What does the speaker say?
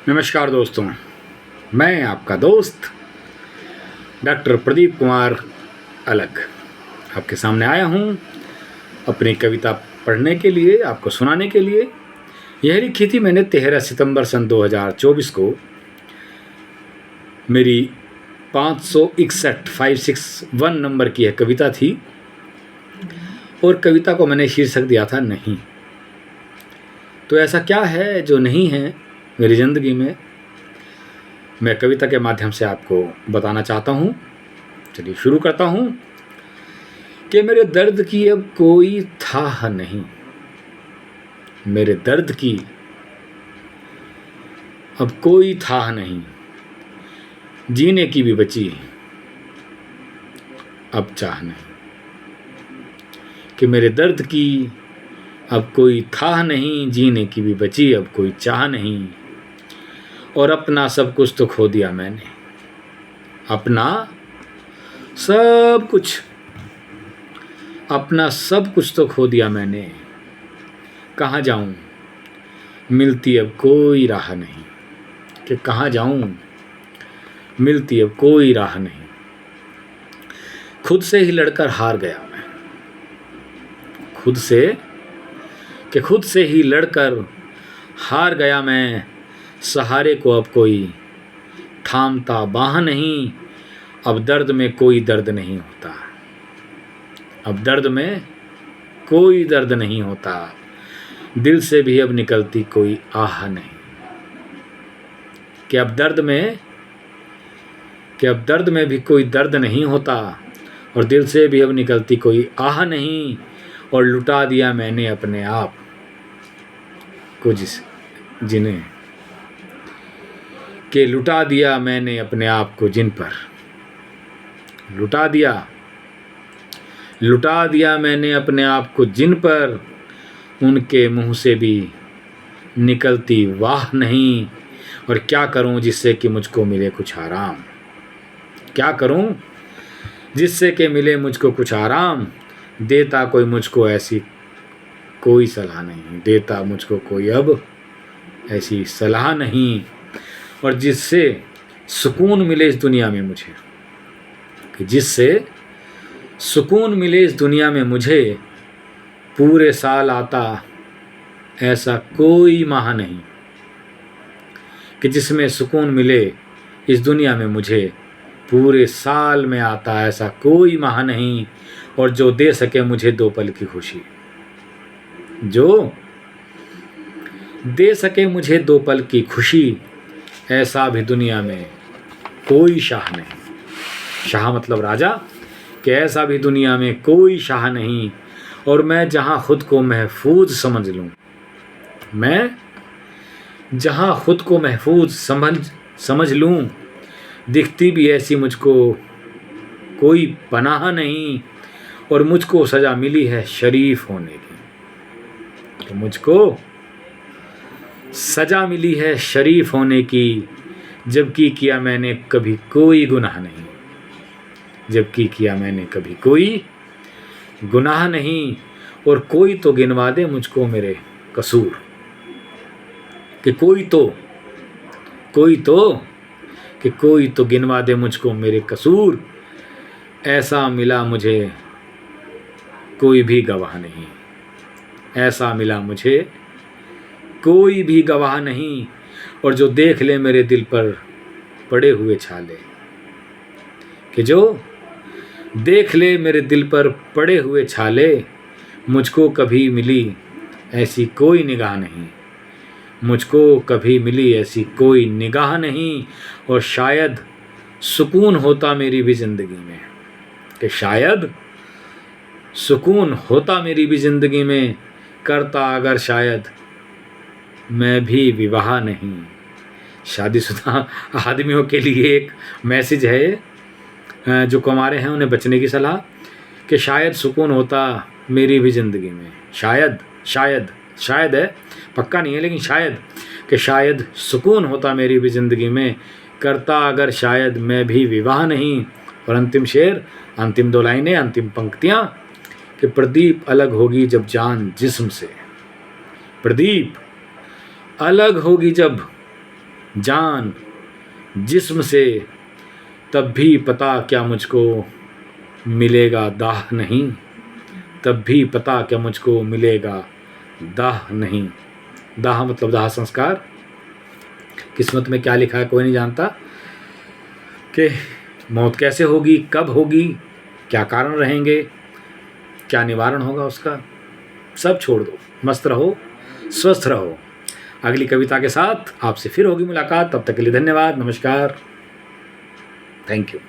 नमस्कार दोस्तों, मैं आपका दोस्त डॉक्टर प्रदीप कुमार अलग आपके सामने आया हूँ अपनी कविता पढ़ने के लिए, आपको सुनाने के लिए। यह लिखी थी मैंने 13 सितंबर सन 2024 को। मेरी 561 नंबर की यह कविता थी और कविता को मैंने शीर्षक दिया था नहीं। तो ऐसा क्या है जो नहीं है मेरी ज़िंदगी में, मैं कविता के माध्यम से आपको बताना चाहता हूँ। चलिए शुरू करता हूँ कि मेरे दर्द की अब कोई थाह नहीं, मेरे दर्द की अब कोई थाह नहीं, जीने की भी बची अब चाह नहीं। कि मेरे दर्द की अब कोई थाह नहीं, जीने की भी बची अब कोई चाह नहीं। और अपना सब कुछ तो खो दिया मैंने, अपना सब कुछ तो खो दिया मैंने। कहाँ जाऊँ मिलती अब कोई राह नहीं, कि कहाँ जाऊँ मिलती अब कोई राह नहीं। खुद से ही लड़कर हार गया मैं, खुद से ही लड़कर हार गया मैं। सहारे को अब कोई थामता बाह नहीं, अब दर्द में कोई दर्द नहीं होता, अब दर्द में कोई दर्द नहीं होता। दिल से भी अब निकलती कोई आह नहीं। कि अब दर्द में भी कोई दर्द नहीं होता, और दिल से भी अब निकलती कोई आह नहीं। और लुटा दिया मैंने अपने आप को जिन्हें, कि लुटा दिया मैंने अपने आप को जिन पर, लुटा दिया मैंने अपने आप को जिन पर। उनके मुंह से भी निकलती वाह नहीं। और क्या करूं जिससे कि मुझको मिले कुछ आराम, क्या करूं जिससे कि मिले मुझको कुछ आराम। देता कोई मुझको ऐसी कोई सलाह नहीं, देता मुझको कोई अब ऐसी सलाह नहीं। और जिससे सुकून मिले इस दुनिया में मुझे, कि जिससे सुकून मिले इस दुनिया में मुझे, पूरे साल आता ऐसा कोई माह नहीं। कि जिसमें सुकून मिले इस दुनिया में मुझे, पूरे साल में आता ऐसा कोई माह नहीं। और जो दे सके मुझे 2 पल की खुशी, जो दे सके मुझे 2 पल की खुशी, ऐसा भी दुनिया में कोई शाह नहीं। शाह मतलब राजा, कि ऐसा भी दुनिया में कोई शाह नहीं। और मैं जहाँ खुद को महफूज समझ लूँ, मैं जहाँ खुद को महफूज समझ लूँ, दिखती भी ऐसी मुझको कोई पनाह नहीं। और मुझको सज़ा मिली है शरीफ होने की, तो मुझको सज़ा मिली है शरीफ होने की। जबकि किया मैंने कभी कोई गुनाह नहीं, जबकि किया मैंने कभी कोई गुनाह नहीं। और कोई तो गिनवा दे मुझको मेरे कसूर, कि कोई तो गिनवा दे मुझको मेरे कसूर। ऐसा मिला मुझे कोई भी गवाह नहीं, ऐसा मिला मुझे कोई भी गवाह नहीं। और जो देख ले मेरे दिल पर पड़े हुए छाले, कि जो देख ले मेरे दिल पर पड़े हुए छाले। मुझको कभी मिली ऐसी कोई निगाह नहीं, मुझको कभी मिली ऐसी कोई निगाह नहीं। और शायद सुकून होता मेरी भी ज़िंदगी में, कि शायद सुकून होता मेरी भी ज़िंदगी में। करता अगर शायद मैं भी विवाह नहीं। शादीशुदा आदमियों के लिए एक मैसेज है, जो कुंवारे हैं उन्हें बचने की सलाह, कि शायद सुकून होता मेरी भी ज़िंदगी में। शायद है, पक्का नहीं है लेकिन शायद, कि शायद सुकून होता मेरी भी ज़िंदगी में। करता अगर शायद मैं भी विवाह नहीं। और अंतिम शेर, अंतिम 2 लाइनें, अंतिम पंक्तियाँ, कि प्रदीप अलग होगी जब जान जिस्म से, प्रदीप अलग होगी जब जान जिस्म से, तब भी पता क्या मुझको मिलेगा दाह नहीं, तब भी पता क्या मुझको मिलेगा दाह नहीं। दाह मतलब दाह संस्कार। किस्मत में क्या लिखा है कोई नहीं जानता, कि मौत कैसे होगी, कब होगी, क्या कारण रहेंगे, क्या निवारण होगा उसका, सब छोड़ दो, मस्त रहो, स्वस्थ रहो। अगली कविता के साथ आपसे फिर होगी मुलाकात, तब तक के लिए धन्यवाद, नमस्कार, थैंक यू।